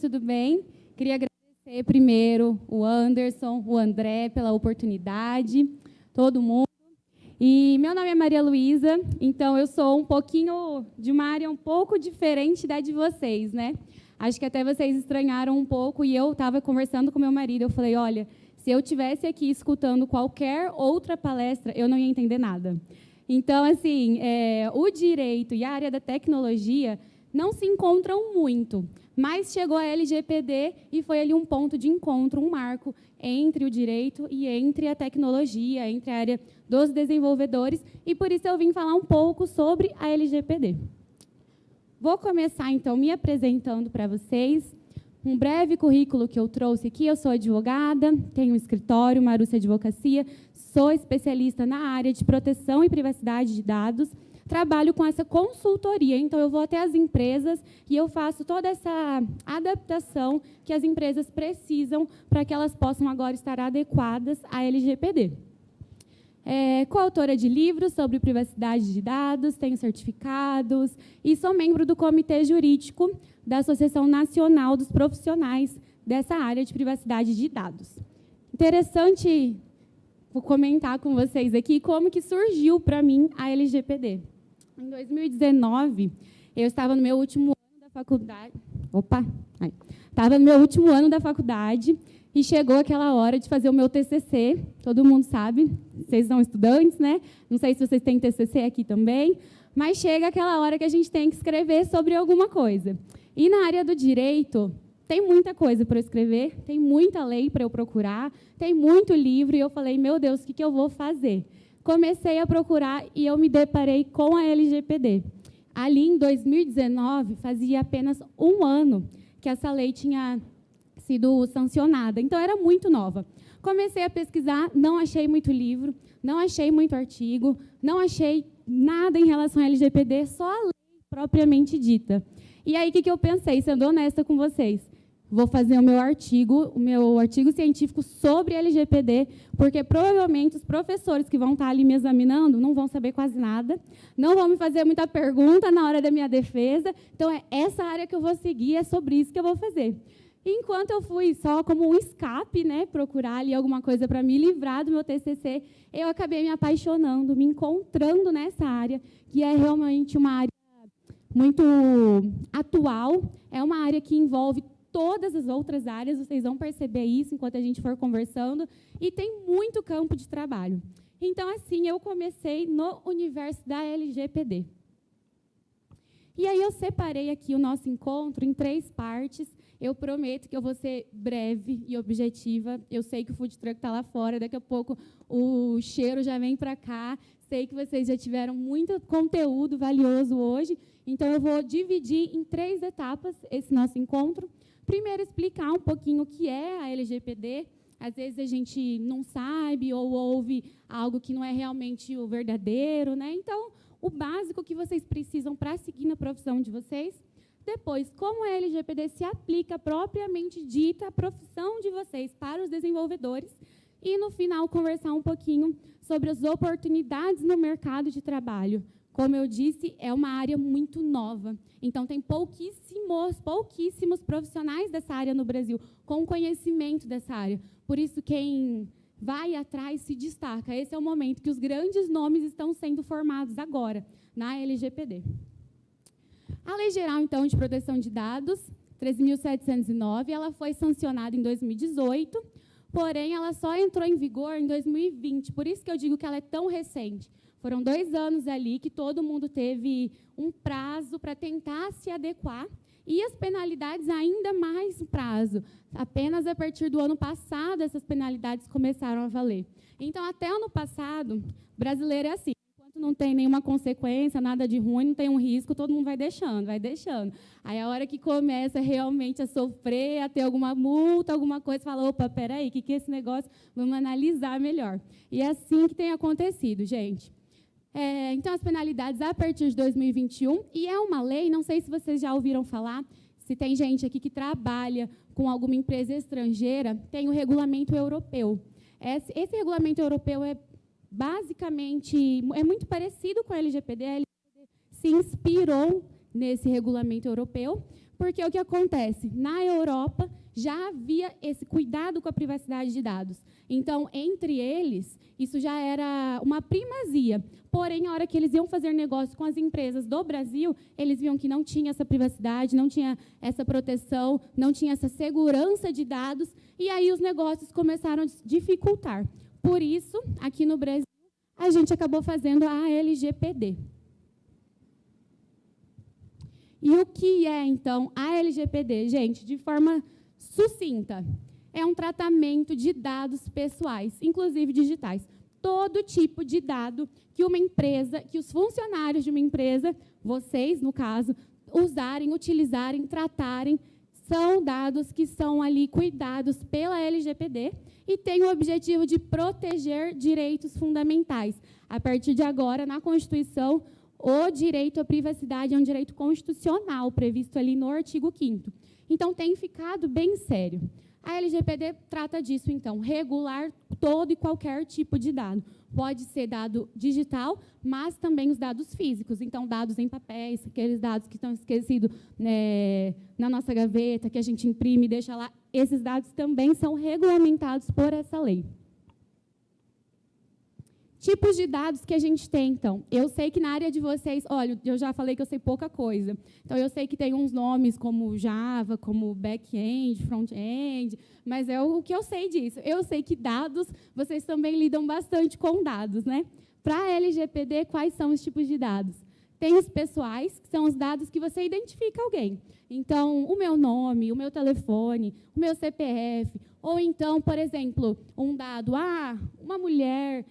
tudo bem? Queria agradecer primeiro o Anderson, o André pela oportunidade, todo mundo. E meu nome é Maria Luísa, então eu sou um pouquinho de uma área um pouco diferente da de vocês, né? Acho que até vocês estranharam um pouco e eu estava conversando com meu marido, eu falei, olha, se eu estivesse aqui escutando qualquer outra palestra, eu não ia entender nada. Então, assim, o direito e a área da tecnologia não se encontram muito, mas chegou a LGPD e foi ali um ponto de encontro, um marco entre o direito e entre a tecnologia, entre a área dos desenvolvedores, e por isso eu vim falar um pouco sobre a LGPD. Vou começar, então, me apresentando para vocês. Um breve currículo que eu trouxe aqui. Eu sou advogada, tenho um escritório, Marúcia Advocacia, sou especialista na área de proteção e privacidade de dados, trabalho com essa consultoria, então eu vou até as empresas e eu faço toda essa adaptação que as empresas precisam para que elas possam agora estar adequadas à LGPD. Coautora de livros sobre privacidade de dados, tenho certificados e sou membro do Comitê Jurídico da Associação Nacional dos Profissionais dessa área de privacidade de dados. Interessante, vou comentar com vocês aqui como que surgiu para mim a LGPD. Em 2019, eu estava no meu último ano da faculdade. Estava no meu último ano da faculdade e chegou aquela hora de fazer o meu TCC. Todo mundo sabe, vocês são estudantes, né? Não sei se vocês têm TCC aqui também, mas chega aquela hora que a gente tem que escrever sobre alguma coisa. E na área do direito, tem muita coisa para eu escrever, tem muita lei para eu procurar, tem muito livro, e eu falei, meu Deus, o que eu vou fazer? Comecei a procurar e eu me deparei com a LGPD. Ali, em 2019, fazia apenas um ano que essa lei tinha sido sancionada, então era muito nova. Comecei a pesquisar, não achei muito livro, não achei muito artigo, não achei nada em relação à LGPD, só a lei propriamente dita. E aí, o que eu pensei, sendo honesta com vocês? Vou fazer o meu artigo científico sobre LGPD, porque provavelmente os professores que vão estar ali me examinando não vão saber quase nada, não vão me fazer muita pergunta na hora da minha defesa, então é essa área que eu vou seguir, é sobre isso que eu vou fazer. Enquanto eu fui só como um escape, né, procurar ali alguma coisa para me livrar do meu TCC, eu acabei me apaixonando, me encontrando nessa área, que é realmente uma área muito atual, é uma área que envolve todas as outras áreas, vocês vão perceber isso enquanto a gente for conversando, e tem muito campo de trabalho. Então, assim, eu comecei no universo da LGPD. E aí eu separei aqui o nosso encontro em 3 partes. Eu prometo que eu vou ser breve e objetiva. Eu sei que o food truck está lá fora, daqui a pouco o cheiro já vem para cá. Sei que vocês já tiveram muito conteúdo valioso hoje, então eu vou dividir em 3 etapas esse nosso encontro. Primeiro, explicar um pouquinho o que é a LGPD. Às vezes a gente não sabe ou ouve algo que não é realmente o verdadeiro, né? Então, o básico que vocês precisam para seguir na profissão de vocês. Depois, como a LGPD se aplica propriamente dita à profissão de vocês para os desenvolvedores. E, no final, conversar um pouquinho sobre as oportunidades no mercado de trabalho. Como eu disse, é uma área muito nova. Então, tem pouquíssimos profissionais dessa área no Brasil, com conhecimento dessa área. Por isso, quem vai atrás se destaca. Esse é o momento que os grandes nomes estão sendo formados agora, na LGPD. A Lei Geral, então, de Proteção de Dados, 13.709, ela foi sancionada em 2018, porém, ela só entrou em vigor em 2020. Por isso que eu digo que ela é tão recente. Foram 2 anos ali que todo mundo teve um prazo para tentar se adequar e as penalidades ainda mais prazo. Apenas a partir do ano passado essas penalidades começaram a valer. Então, até ano passado, brasileiro é assim, enquanto não tem nenhuma consequência, nada de ruim, não tem um risco, todo mundo vai deixando, vai deixando. Aí, a hora que começa realmente a sofrer, a ter alguma multa, alguma coisa, fala, opa, peraí, o que é esse negócio? Vamos analisar melhor. E é assim que tem acontecido, gente. Então, as penalidades a partir de 2021, e é uma lei, não sei se vocês já ouviram falar, se tem gente aqui que trabalha com alguma empresa estrangeira, tem o regulamento europeu. Esse regulamento europeu é basicamente, é muito parecido com a LGPD se inspirou nesse regulamento europeu, Porque o que acontece? Na Europa, já havia esse cuidado com a privacidade de dados. Então, entre eles, isso já era uma primazia. Porém, a hora que eles iam fazer negócio com as empresas do Brasil, eles viam que não tinha essa privacidade, não tinha essa proteção, não tinha essa segurança de dados, e aí os negócios começaram a dificultar. Por isso, aqui no Brasil, a gente acabou fazendo a LGPD. E o que é, então, a LGPD? Gente, de forma sucinta, é um tratamento de dados pessoais, inclusive digitais. Todo tipo de dado que uma empresa, que os funcionários de uma empresa, vocês, no caso, usarem, utilizarem, tratarem, são dados que são ali cuidados pela LGPD e têm o objetivo de proteger direitos fundamentais. A partir de agora, na Constituição, o direito à privacidade é um direito constitucional, previsto ali no artigo 5º. Então, tem ficado bem sério. A LGPD trata disso, então, regular todo e qualquer tipo de dado. Pode ser dado digital, mas também os dados físicos. Então, dados em papéis, aqueles dados que estão esquecidos na nossa gaveta, que a gente imprime e deixa lá, esses dados também são regulamentados por essa lei. Tipos de dados que a gente tem, então. Eu sei que na área de vocês, olha, eu já falei que eu sei pouca coisa. Então, eu sei que tem uns nomes como Java, como back-end, front-end, mas é o que eu sei disso. Eu sei que dados, vocês também lidam bastante com dados, né? Para a LGPD, quais são os tipos de dados? Tem os pessoais, que são os dados que você identifica alguém. Então, o meu nome, o meu telefone, o meu CPF, ou então, por exemplo, um dado, uma mulher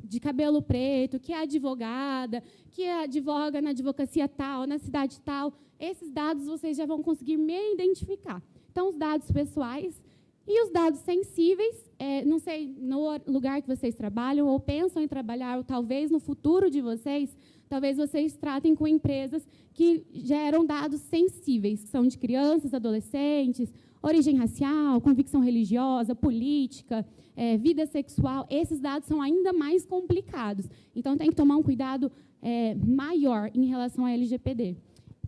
de cabelo preto, que é advogada, que advoga na advocacia tal, na cidade tal, esses dados vocês já vão conseguir me identificar. Então, os dados pessoais e os dados sensíveis, não sei, no lugar que vocês trabalham, ou pensam em trabalhar, ou talvez no futuro de vocês, talvez vocês tratem com empresas que geram dados sensíveis, que são de crianças, adolescentes, origem racial, convicção religiosa, política, vida sexual. Esses dados são ainda mais complicados. Então, tem que tomar um cuidado maior em relação à LGPD.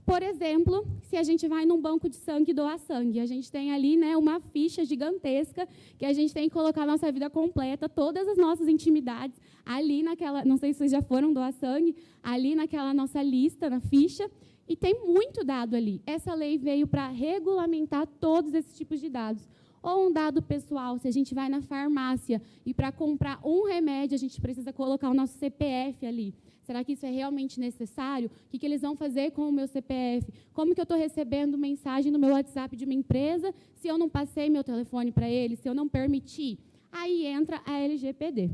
Por exemplo, se a gente vai num banco de sangue e doar sangue, a gente tem ali, né, uma ficha gigantesca que a gente tem que colocar a nossa vida completa, todas as nossas intimidades, ali naquela, não sei se vocês já foram doar sangue, ali naquela nossa lista, na ficha, e tem muito dado ali. Essa lei veio para regulamentar todos esses tipos de dados. Ou um dado pessoal, se a gente vai na farmácia e para comprar um remédio, a gente precisa colocar o nosso CPF ali. Será que isso é realmente necessário? O que eles vão fazer com o meu CPF? Como que eu estou recebendo mensagem no meu WhatsApp de uma empresa se eu não passei meu telefone para eles, se eu não permitir? Aí entra a LGPD.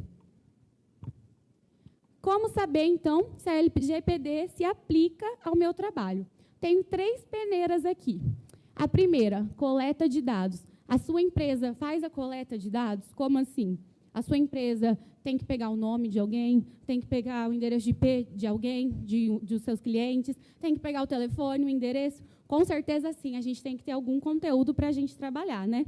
Como saber, então, se a LGPD se aplica ao meu trabalho? Tem 3 peneiras aqui. A primeira, coleta de dados. A sua empresa faz a coleta de dados? Como assim? A sua empresa tem que pegar o nome de alguém, tem que pegar o endereço de IP de alguém, dos seus clientes, tem que pegar o telefone, o endereço. Com certeza, sim, a gente tem que ter algum conteúdo para a gente trabalhar, né?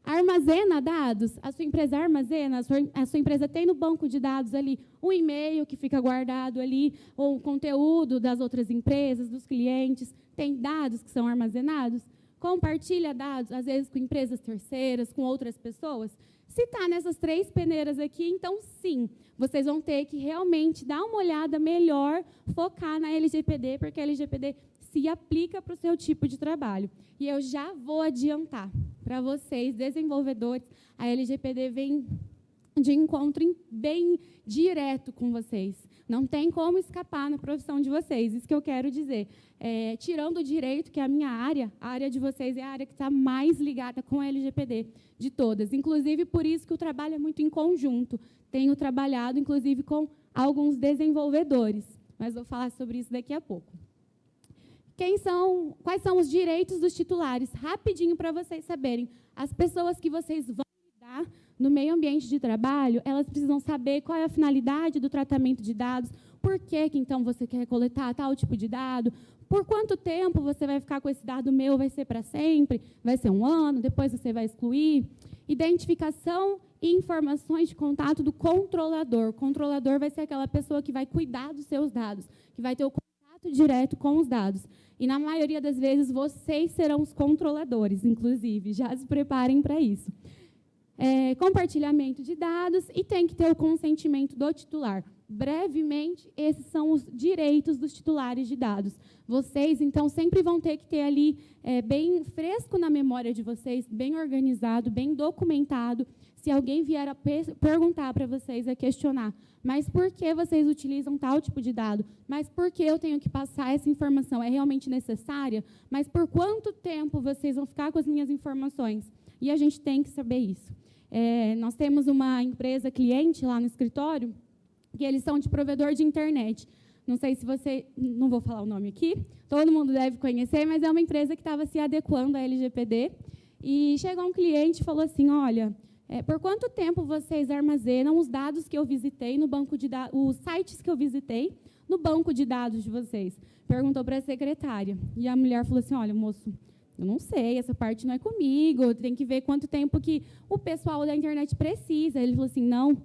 Armazena dados? A sua empresa armazena? A sua empresa tem no banco de dados ali um e-mail que fica guardado ali, ou o conteúdo das outras empresas, dos clientes? Tem dados que são armazenados? Compartilha dados, às vezes, com empresas terceiras, com outras pessoas? Se está nessas 3 peneiras aqui, então, sim, vocês vão ter que realmente dar uma olhada melhor, focar na LGPD, porque a LGPD se aplica para o seu tipo de trabalho. E eu já vou adiantar para vocês, desenvolvedores, a LGPD vem de encontro bem direto com vocês. Não tem como escapar na profissão de vocês, isso que eu quero dizer. Tirando o direito, que é a minha área, a área de vocês é a área que está mais ligada com a LGPD de todas. Inclusive, por isso que o trabalho é muito em conjunto. Tenho trabalhado, inclusive, com alguns desenvolvedores, mas vou falar sobre isso daqui a pouco. Quais são os direitos dos titulares? Rapidinho para vocês saberem. As pessoas que vocês vão lidar no meio ambiente de trabalho, elas precisam saber qual é a finalidade do tratamento de dados, por que então você quer coletar tal tipo de dado, por quanto tempo você vai ficar com esse dado meu, vai ser para sempre, vai ser 1 ano, depois você vai excluir. Identificação e informações de contato do controlador. O controlador vai ser aquela pessoa que vai cuidar dos seus dados, que vai ter o contato contato direto com os dados. E, na maioria das vezes, vocês serão os controladores, inclusive. Já se preparem para isso. Compartilhamento de dados e tem que ter o consentimento do titular. Brevemente, esses são os direitos dos titulares de dados. Vocês, então, sempre vão ter que ter ali bem fresco na memória de vocês, bem organizado, bem documentado. Se alguém vier a perguntar para vocês, a questionar, mas por que vocês utilizam tal tipo de dado? Mas por que eu tenho que passar essa informação? É realmente necessária? Mas por quanto tempo vocês vão ficar com as minhas informações? E a gente tem que saber isso. Nós temos uma empresa cliente lá no escritório, que eles são de provedor de internet. Não sei se você... Não vou falar o nome aqui, todo mundo deve conhecer, mas é uma empresa que estava se adequando à LGPD. E chegou um cliente e falou assim, olha, por quanto tempo vocês armazenam os dados que eu visitei no banco de dados, os sites que eu visitei no banco de dados de vocês? Perguntou para a secretária. E a mulher falou assim, olha, moço, eu não sei, essa parte não é comigo, tem que ver quanto tempo que o pessoal da internet precisa. Ele falou assim, não,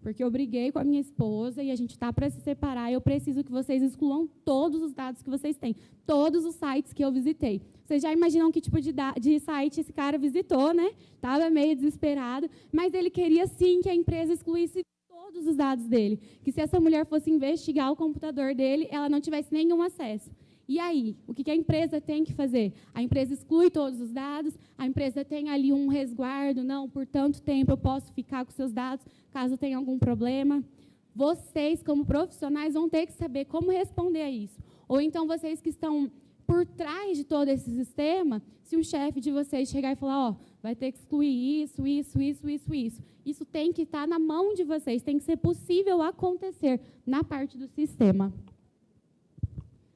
porque eu briguei com a minha esposa e a gente está para se separar, eu preciso que vocês excluam todos os dados que vocês têm, todos os sites que eu visitei. Vocês já imaginam que tipo de site esse cara visitou, né? Estava meio desesperado, mas ele queria sim que a empresa excluísse todos os dados dele, que se essa mulher fosse investigar o computador dele, ela não tivesse nenhum acesso. E aí, o que a empresa tem que fazer? A empresa exclui todos os dados, a empresa tem ali um resguardo, não, por tanto tempo eu posso ficar com seus dados, caso tenha algum problema. Vocês, como profissionais, vão ter que saber como responder a isso. Ou então, vocês que estão por trás de todo esse sistema, se um chefe de vocês chegar e falar, ó, vai ter que excluir isso, isso, isso, isso, isso. Isso tem que estar na mão de vocês, tem que ser possível acontecer na parte do sistema.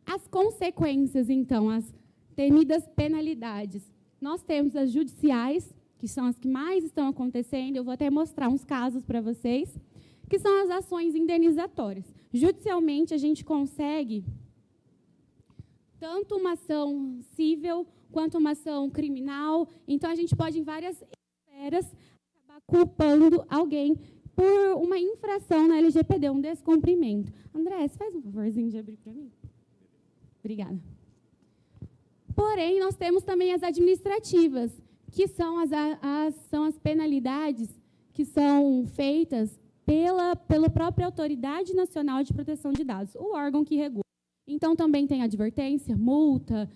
As consequências, então, as temidas penalidades. Nós temos as judiciais, que são as que mais estão acontecendo, eu vou até mostrar uns casos para vocês, que são as ações indenizatórias. Judicialmente, a gente consegue tanto uma ação civil quanto uma ação criminal, então a gente pode, em várias esferas, acabar culpando alguém por uma infração na LGPD, um descumprimento. André, você faz um favorzinho de abrir para mim? Obrigada. Porém, nós temos também as administrativas, que são as penalidades que são feitas pela própria Autoridade Nacional de Proteção de Dados, o órgão que regula. Então, também tem advertência, multa,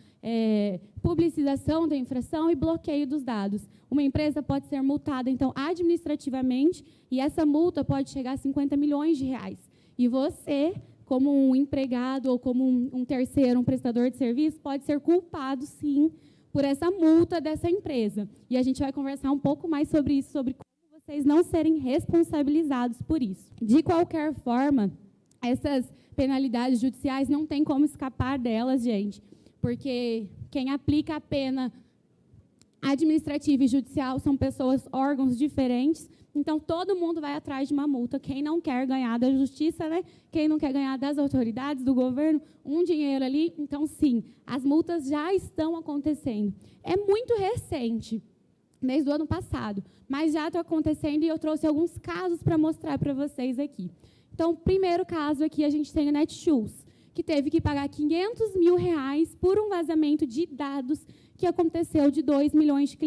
publicização da infração e bloqueio dos dados. Uma empresa pode ser multada, então, administrativamente, e essa multa pode chegar a 50 milhões de reais. E você, como um empregado ou como um terceiro, um prestador de serviço, pode ser culpado, sim, por essa multa dessa empresa. E a gente vai conversar um pouco mais sobre isso, sobre como vocês não serem responsabilizados por isso. De qualquer forma, essas penalidades judiciais não tem como escapar delas, gente, porque quem aplica a pena administrativa e judicial são pessoas, órgãos diferentes, então todo mundo vai atrás de uma multa. Quem não quer ganhar da justiça, né? Quem não quer ganhar das autoridades, do governo, um dinheiro ali, então sim, as multas já estão acontecendo. É muito recente, desde o ano passado, mas já está acontecendo e eu trouxe alguns casos para mostrar para vocês aqui. Então, o primeiro caso aqui, a gente tem a Netshoes, que teve que pagar 500 mil reais por um vazamento de dados que aconteceu de 2 milhões de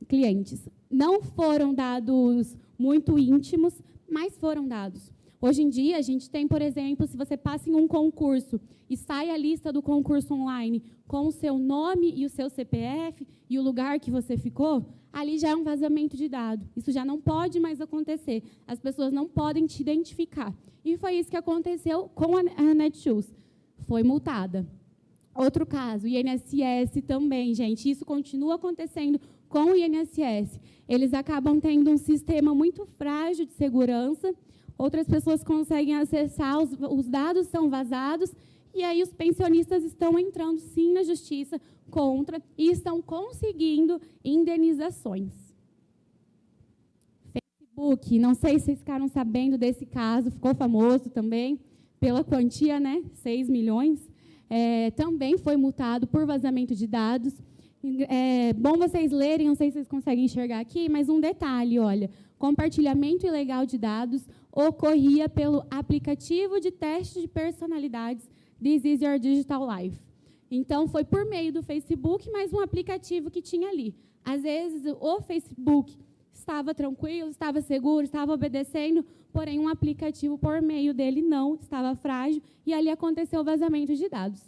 clientes. Não foram dados muito íntimos, mas foram dados. Hoje em dia, a gente tem, por exemplo, se você passa em um concurso e sai a lista do concurso online com o seu nome e o seu CPF e o lugar que você ficou, ali já é um vazamento de dado. Isso já não pode mais acontecer. As pessoas não podem te identificar. E foi isso que aconteceu com a Netshoes. Foi multada. Outro caso, o INSS também, gente. Isso continua acontecendo com o INSS. Eles acabam tendo um sistema muito frágil de segurança. Outras pessoas conseguem acessar, os dados são vazados, e aí os pensionistas estão entrando, sim, na justiça contra e estão conseguindo indenizações. Facebook, não sei se vocês ficaram sabendo desse caso, ficou famoso também, pela quantia, né, 6 milhões, também foi multado por vazamento de dados. É bom vocês lerem, não sei se vocês conseguem enxergar aqui, mas um detalhe, olha, compartilhamento ilegal de dados ocorria pelo aplicativo de teste de personalidades This is your digital life. Então, foi por meio do Facebook, mas um aplicativo que tinha ali. Às vezes, o Facebook estava tranquilo, estava seguro, estava obedecendo, porém, um aplicativo por meio dele não estava frágil, e ali aconteceu o vazamento de dados.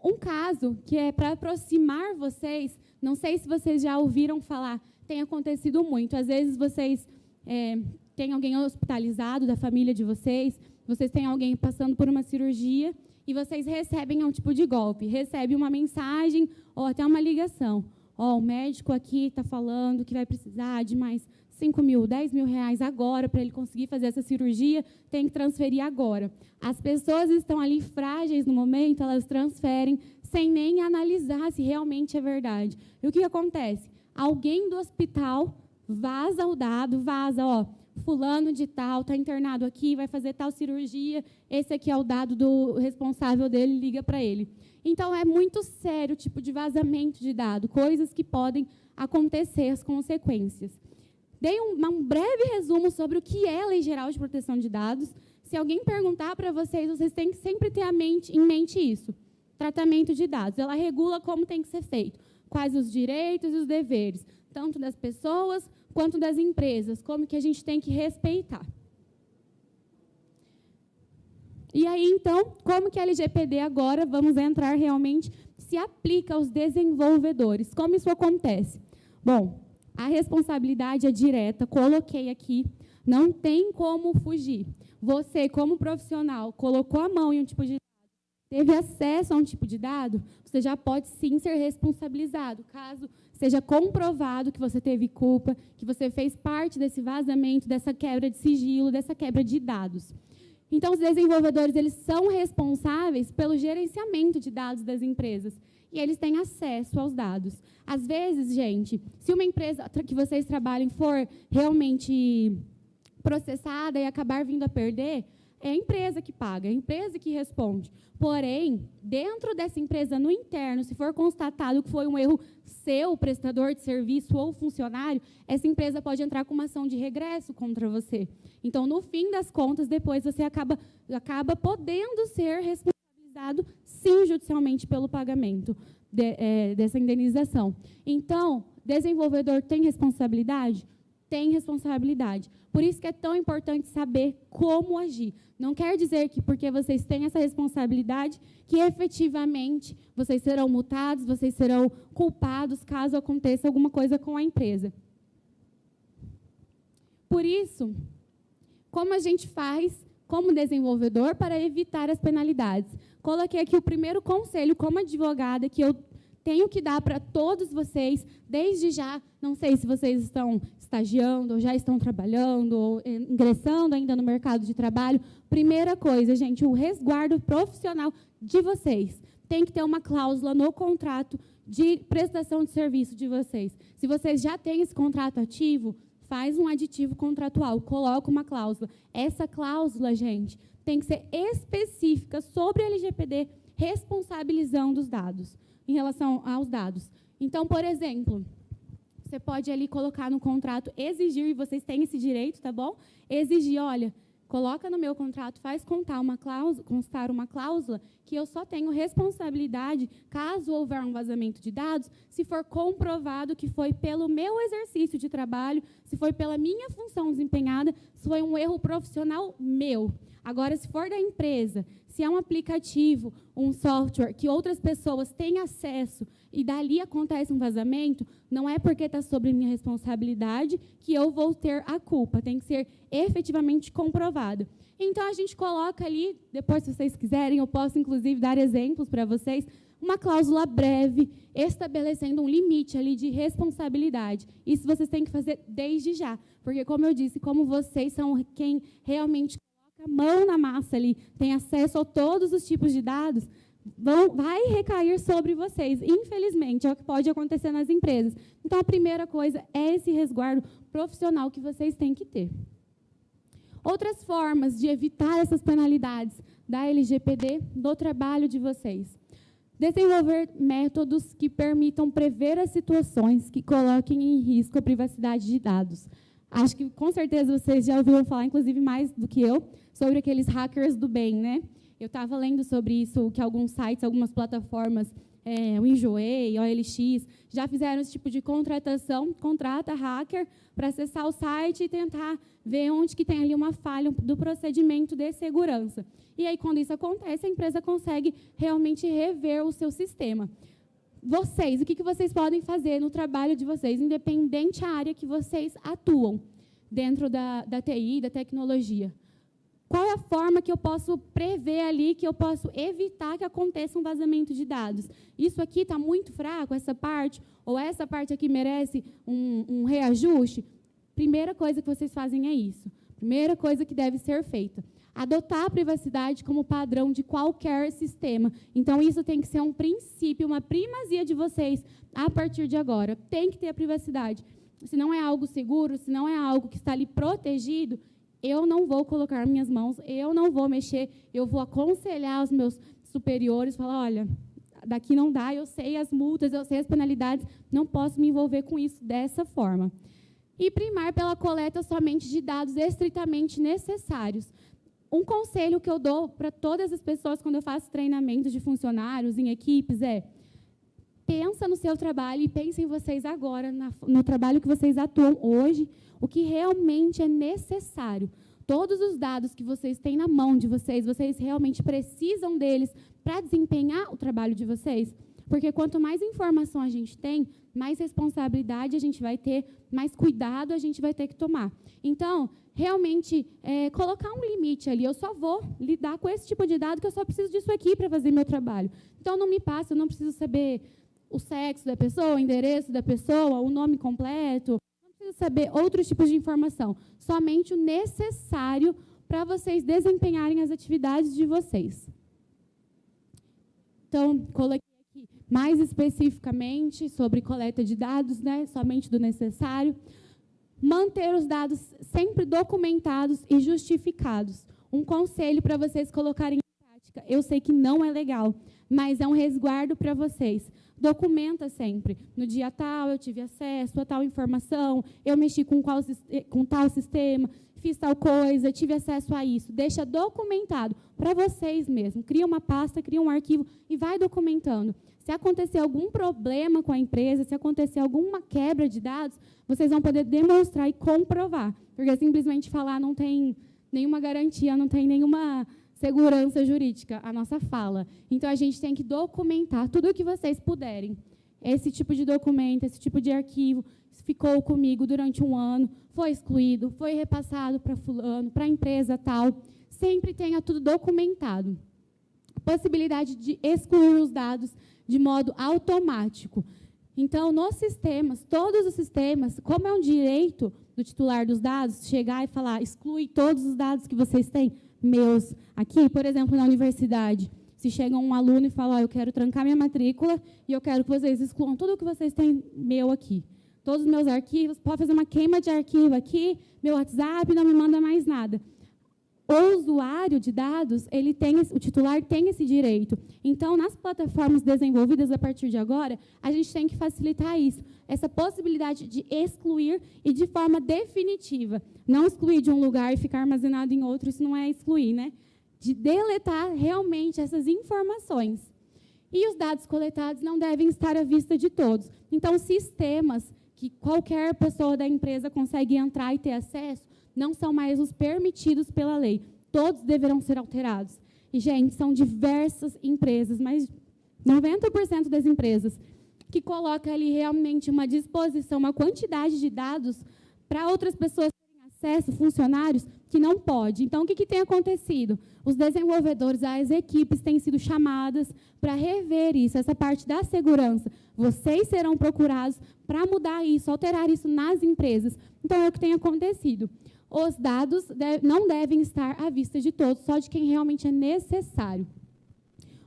Um caso que é para aproximar vocês, não sei se vocês já ouviram falar, tem acontecido muito. Às vezes, vocês têm alguém hospitalizado da família de vocês têm alguém passando por uma cirurgia, e vocês recebem um tipo de golpe, recebem uma mensagem ou até uma ligação. O médico aqui está falando que vai precisar de mais 5 mil, 10 mil reais agora para ele conseguir fazer essa cirurgia, tem que transferir agora. As pessoas estão ali frágeis no momento, elas transferem sem nem analisar se realmente é verdade. E o que acontece? Alguém do hospital vaza o dado, fulano de tal, está internado aqui, vai fazer tal cirurgia, esse aqui é o dado do responsável dele, liga para ele. Então, é muito sério o tipo de vazamento de dado, coisas que podem acontecer, as consequências. Dei um breve resumo sobre o que é a Lei Geral de Proteção de Dados. Se alguém perguntar para vocês têm que sempre ter em mente isso. Tratamento de dados. Ela regula como tem que ser feito, quais os direitos e os deveres, tanto das pessoas quanto das empresas, como que a gente tem que respeitar. E aí, então, como que a LGPD agora, vamos entrar realmente, se aplica aos desenvolvedores? Como isso acontece? Bom, a responsabilidade é direta, coloquei aqui, não tem como fugir. Você, como profissional, colocou a mão em um tipo de dado, teve acesso a um tipo de dado, você já pode sim ser responsabilizado, caso seja comprovado que você teve culpa, que você fez parte desse vazamento, dessa quebra de sigilo, dessa quebra de dados. Então, os desenvolvedores, eles são responsáveis pelo gerenciamento de dados das empresas, e eles têm acesso aos dados. Às vezes, gente, se uma empresa que vocês trabalhem for realmente processada e acabar vindo a perder, é a empresa que paga, é a empresa que responde. Porém, dentro dessa empresa, no interno, se for constatado que foi um erro seu, prestador de serviço ou funcionário, essa empresa pode entrar com uma ação de regresso contra você. Então, no fim das contas, depois você acaba podendo ser responsabilizado, sim, judicialmente pelo pagamento dessa indenização. Então, desenvolvedor tem responsabilidade? Tem responsabilidade. Por isso que é tão importante saber como agir. Não quer dizer que porque vocês têm essa responsabilidade, que efetivamente vocês serão multados, vocês serão culpados caso aconteça alguma coisa com a empresa. Por isso, como a gente faz como desenvolvedor para evitar as penalidades? Coloquei aqui o primeiro conselho como advogada que eu tenho que dar para todos vocês, desde já, não sei se vocês estão estagiando, ou já estão trabalhando, ou ingressando ainda no mercado de trabalho. Primeira coisa, gente, o resguardo profissional de vocês. Tem que ter uma cláusula no contrato de prestação de serviço de vocês. Se vocês já têm esse contrato ativo, faz um aditivo contratual, coloca uma cláusula. Essa cláusula, gente, tem que ser específica sobre a LGPD, responsabilizando os dados, em relação aos dados. Então, por exemplo, você pode ali colocar no contrato, exigir, e vocês têm esse direito, tá bom? Exigir, olha, coloca no meu contrato, faz constar uma cláusula que eu só tenho responsabilidade, caso houver um vazamento de dados, se for comprovado que foi pelo meu exercício de trabalho, se foi pela minha função desempenhada, se foi um erro profissional meu. Agora, se for da empresa, se é um aplicativo, um software que outras pessoas têm acesso e dali acontece um vazamento, não é porque está sobre minha responsabilidade que eu vou ter a culpa, tem que ser efetivamente comprovado. Então, a gente coloca ali, depois, se vocês quiserem, eu posso, inclusive, dar exemplos para vocês, uma cláusula breve, estabelecendo um limite ali de responsabilidade. Isso vocês têm que fazer desde já, porque, como eu disse, como vocês são quem realmente coloca a mão na massa ali, tem acesso a todos os tipos de dados, vai recair sobre vocês. Infelizmente, é o que pode acontecer nas empresas. Então, a primeira coisa é esse resguardo profissional que vocês têm que ter. Outras formas de evitar essas penalidades da LGPD do trabalho de vocês. Desenvolver métodos que permitam prever as situações que coloquem em risco a privacidade de dados. Acho que, com certeza, vocês já ouviram falar, inclusive mais do que eu, sobre aqueles hackers do bem, né? Eu estava lendo sobre isso, que alguns sites, algumas plataformas, o Enjoei, OLX, já fizeram esse tipo de contratação, contrata hacker para acessar o site e tentar ver onde que tem ali uma falha do procedimento de segurança. E aí, quando isso acontece, a empresa consegue realmente rever o seu sistema. Vocês, o que vocês podem fazer no trabalho de vocês, independente da área que vocês atuam, dentro da TI, da tecnologia? Qual é a forma que eu posso prever ali, que eu posso evitar que aconteça um vazamento de dados? Isso aqui está muito fraco, essa parte, ou essa parte aqui merece um reajuste? Primeira coisa que vocês fazem é isso. Primeira coisa que deve ser feita. Adotar a privacidade como padrão de qualquer sistema. Então, isso tem que ser um princípio, uma primazia de vocês a partir de agora. Tem que ter a privacidade. Se não é algo seguro, se não é algo que está ali protegido, eu não vou colocar minhas mãos, eu não vou mexer, eu vou aconselhar os meus superiores, falar, olha, daqui não dá, eu sei as multas, eu sei as penalidades, não posso me envolver com isso dessa forma. E primar pela coleta somente de dados estritamente necessários. Um conselho que eu dou para todas as pessoas quando eu faço treinamentos de funcionários em equipes é: pensa no seu trabalho e pense em vocês agora, no trabalho que vocês atuam hoje, o que realmente é necessário. Todos os dados que vocês têm na mão de vocês, vocês realmente precisam deles para desempenhar o trabalho de vocês? Porque quanto mais informação a gente tem, mais responsabilidade a gente vai ter, mais cuidado a gente vai ter que tomar. Então, realmente, colocar um limite ali. Eu só vou lidar com esse tipo de dado, que eu só preciso disso aqui para fazer meu trabalho. Então, não me passa, eu não preciso saber o sexo da pessoa, o endereço da pessoa, o nome completo. Não preciso saber outros tipos de informação. Somente o necessário para vocês desempenharem as atividades de vocês. Então, coloquei aqui mais especificamente sobre coleta de dados, né, somente do necessário. Manter os dados sempre documentados e justificados. Um conselho para vocês colocarem em prática. Eu sei que não é legal, mas é um resguardo para vocês. Documenta sempre. No dia tal, eu tive acesso a tal informação, eu mexi com tal sistema, fiz tal coisa, tive acesso a isso. Deixa documentado para vocês mesmos. Cria uma pasta, cria um arquivo e vai documentando. Se acontecer algum problema com a empresa, se acontecer alguma quebra de dados, vocês vão poder demonstrar e comprovar. Porque simplesmente falar não tem nenhuma garantia, não tem nenhuma segurança jurídica, a nossa fala. Então, a gente tem que documentar tudo o que vocês puderem. Esse tipo de documento, esse tipo de arquivo ficou comigo durante um ano, foi excluído, foi repassado para fulano, para a empresa tal. Sempre tenha tudo documentado. Possibilidade de excluir os dados de modo automático. Então, nos sistemas, todos os sistemas, como é um direito do titular dos dados, chegar e falar, exclui todos os dados que vocês têm, meus. Aqui, por exemplo, na universidade, se chega um aluno e fala, eu quero trancar minha matrícula e eu quero que vocês excluam tudo o que vocês têm meu aqui. Todos os meus arquivos, pode fazer uma queima de arquivo aqui, meu WhatsApp, não me manda mais nada. O usuário de dados, o titular tem esse direito. Então, nas plataformas desenvolvidas a partir de agora, a gente tem que facilitar isso, essa possibilidade de excluir e de forma definitiva. Não excluir de um lugar e ficar armazenado em outro, isso não é excluir, né? De deletar realmente essas informações. E os dados coletados não devem estar à vista de todos. Então, sistemas que qualquer pessoa da empresa consegue entrar e ter acesso, não são mais os permitidos pela lei. Todos deverão ser alterados. E, gente, são diversas empresas, mas 90% das empresas, que colocam ali realmente uma disposição, uma quantidade de dados para outras pessoas terem acesso, funcionários, que não pode. Então, o que tem acontecido? Os desenvolvedores, as equipes têm sido chamadas para rever isso, essa parte da segurança. Vocês serão procurados para mudar isso, alterar isso nas empresas. Então, é o que tem acontecido. Os dados não devem estar à vista de todos, só de quem realmente é necessário.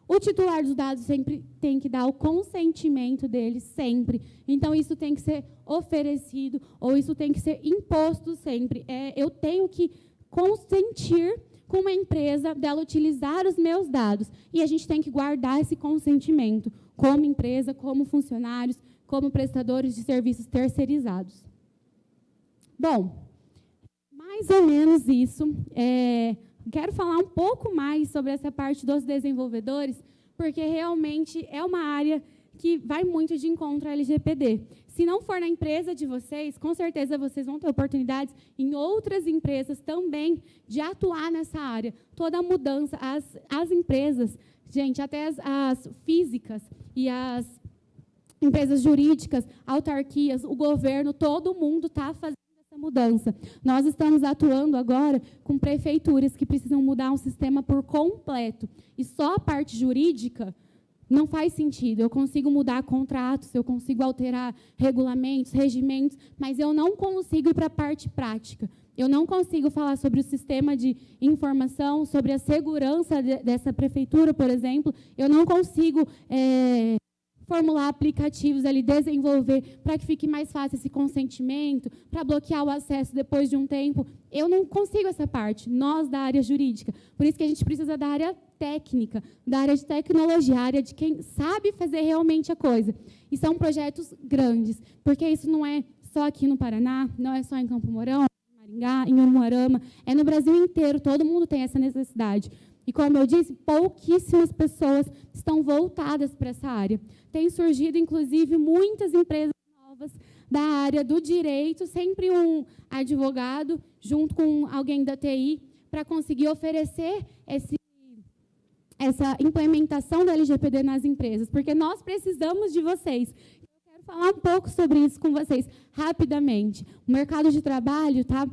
O titular dos dados sempre tem que dar o consentimento dele, sempre. Então, isso tem que ser oferecido, ou isso tem que ser imposto sempre. Eu tenho que consentir com uma empresa dela utilizar os meus dados. E a gente tem que guardar esse consentimento, como empresa, como funcionários, como prestadores de serviços terceirizados. Bom, mais ou menos isso. quero falar um pouco mais sobre essa parte dos desenvolvedores, porque realmente é uma área que vai muito de encontro à LGPD. Se não for na empresa de vocês, com certeza vocês vão ter oportunidades em outras empresas também de atuar nessa área. Toda a mudança, as empresas, gente, até as físicas e as empresas jurídicas, autarquias, o governo, todo mundo está fazendo essa mudança. Nós estamos atuando agora com prefeituras que precisam mudar um sistema por completo. E só a parte jurídica não faz sentido. Eu consigo mudar contratos, eu consigo alterar regulamentos, regimentos, mas eu não consigo ir para a parte prática. Eu não consigo falar sobre o sistema de informação, sobre a segurança dessa prefeitura, por exemplo. Eu não consigo formular aplicativos ali, desenvolver para que fique mais fácil esse consentimento, para bloquear o acesso depois de um tempo. Eu não consigo essa parte, nós da área jurídica. Por isso que a gente precisa da área técnica, da área de tecnologia, a área de quem sabe fazer realmente a coisa. E são projetos grandes, porque isso não é só aqui no Paraná, não é só em Campo Mourão, em Maringá, em Umuarama, é no Brasil inteiro, todo mundo tem essa necessidade. E, como eu disse, pouquíssimas pessoas estão voltadas para essa área. Tem surgido, inclusive, muitas empresas novas da área do direito, sempre um advogado, junto com alguém da TI, para conseguir oferecer essa implementação da LGPD nas empresas, porque nós precisamos de vocês. Eu quero falar um pouco sobre isso com vocês, rapidamente. O mercado de trabalho está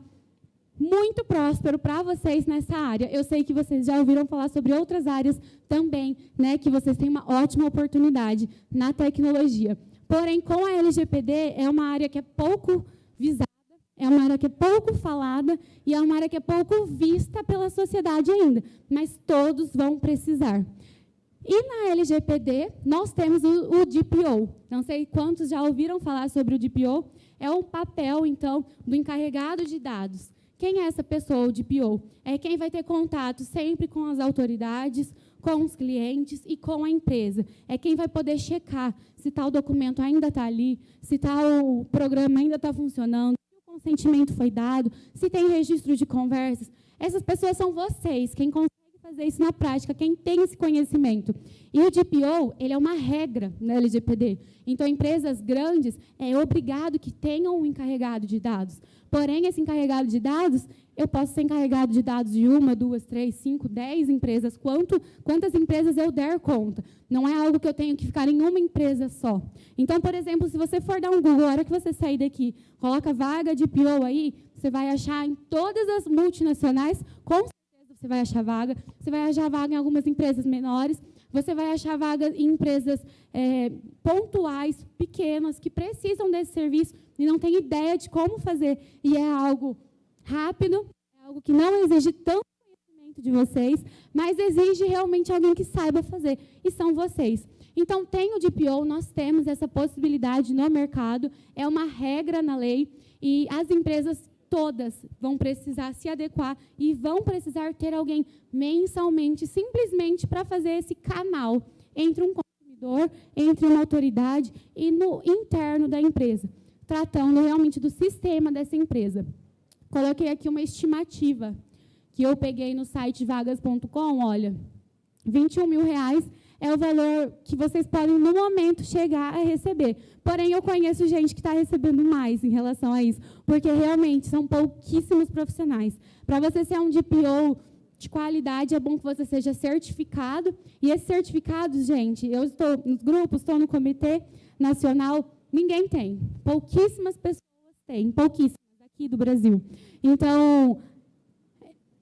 muito próspero para vocês nessa área. Eu sei que vocês já ouviram falar sobre outras áreas também, né, que vocês têm uma ótima oportunidade na tecnologia. Porém, com a LGPD, é uma área que é pouco visada, é uma área que é pouco falada e é uma área que é pouco vista pela sociedade ainda, mas todos vão precisar. E na LGPD, nós temos o DPO. Não sei quantos já ouviram falar sobre o DPO. É o papel, então, do encarregado de dados. Quem é essa pessoa, o DPO? É quem vai ter contato sempre com as autoridades, com os clientes e com a empresa. É quem vai poder checar se tal documento ainda está ali, se tal programa ainda está funcionando, se o consentimento foi dado, se tem registro de conversas. Essas pessoas são vocês, quem consegue fazer isso na prática, quem tem esse conhecimento. E o DPO, ele é uma regra na LGPD. Então, empresas grandes, é obrigado que tenham um encarregado de dados. Porém, esse encarregado de dados, eu posso ser encarregado de dados de 1, 2, 3, 5, 10 empresas, quantas empresas eu der conta. Não é algo que eu tenho que ficar em uma empresa só. Então, por exemplo, se você for dar um Google, a hora que você sair daqui, coloca vaga de PO aí, você vai achar em todas as multinacionais, com certeza você vai achar vaga. Você vai achar vaga em algumas empresas menores, você vai achar vaga em empresas pontuais, pequenas, que precisam desse serviço e não tem ideia de como fazer. E é algo rápido, é algo que não exige tanto conhecimento de vocês, mas exige realmente alguém que saiba fazer, e são vocês. Então, tem o DPO, nós temos essa possibilidade no mercado, é uma regra na lei, e as empresas todas vão precisar se adequar e vão precisar ter alguém mensalmente, simplesmente para fazer esse canal entre um consumidor, entre uma autoridade e no interno da empresa, tratando realmente do sistema dessa empresa. Coloquei aqui uma estimativa que eu peguei no site vagas.com, olha, R$21 mil é o valor que vocês podem, no momento, chegar a receber. Porém, eu conheço gente que está recebendo mais em relação a isso, porque realmente são pouquíssimos profissionais. Para você ser um DPO de qualidade, é bom que você seja certificado. E esses certificados, gente, eu estou nos grupos, estou no comitê nacional, ninguém tem. Pouquíssimas pessoas têm, pouquíssimas aqui do Brasil. Então,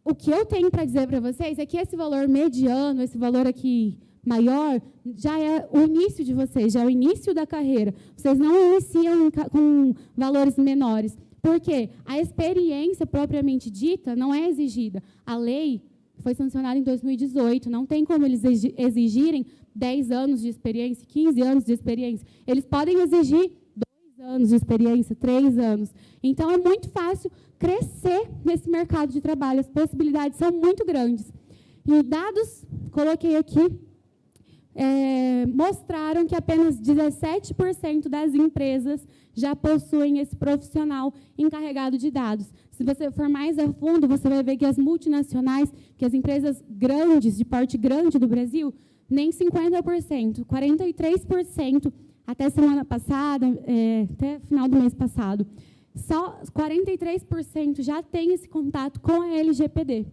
o que eu tenho para dizer para vocês é que esse valor mediano, esse valor aqui maior, já é o início de vocês, já é o início da carreira. Vocês não iniciam com valores menores, porque a experiência propriamente dita não é exigida. A lei foi sancionada em 2018, não tem como eles exigirem 10 anos de experiência, 15 anos de experiência. Eles podem exigir 2 anos de experiência, 3 anos. Então, é muito fácil crescer nesse mercado de trabalho, as possibilidades são muito grandes. E dados, coloquei aqui, mostraram que apenas 17% das empresas já possuem esse profissional encarregado de dados. Se você for mais a fundo, você vai ver que as multinacionais, que as empresas grandes, de porte grande do Brasil, nem 50%, 43%, até semana passada, até final do mês passado, só 43% já tem esse contato com a LGPD.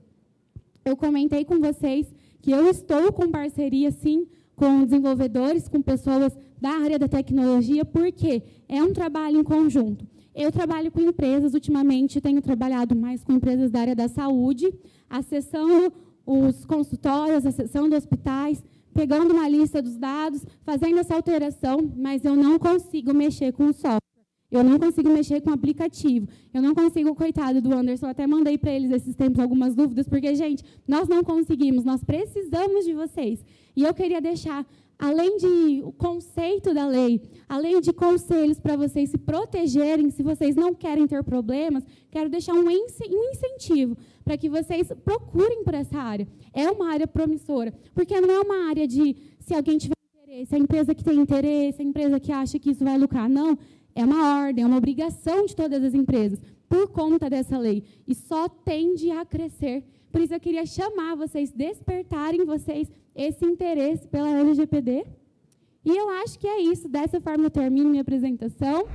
Eu comentei com vocês que eu estou com parceria, sim, com desenvolvedores, com pessoas da área da tecnologia, porque é um trabalho em conjunto. Eu trabalho com empresas, ultimamente tenho trabalhado mais com empresas da área da saúde, acessando os consultórios, acessando hospitais, pegando uma lista dos dados, fazendo essa alteração, mas eu não consigo mexer com o software. Eu não consigo mexer com o aplicativo. Eu não consigo, coitado do Anderson, até mandei para eles esses tempos algumas dúvidas, porque, gente, nós não conseguimos, nós precisamos de vocês. E eu queria deixar, além de o conceito da lei, além de conselhos para vocês se protegerem, se vocês não querem ter problemas, quero deixar um incentivo para que vocês procurem por essa área. É uma área promissora, porque não é uma área de, se alguém tiver interesse, a empresa que tem interesse, a empresa que acha que isso vai lucrar, não. É uma ordem, é uma obrigação de todas as empresas, por conta dessa lei. E só tende a crescer. Por isso, eu queria chamar vocês, despertarem vocês esse interesse pela LGPD. E eu acho que é isso. Dessa forma, eu termino minha apresentação.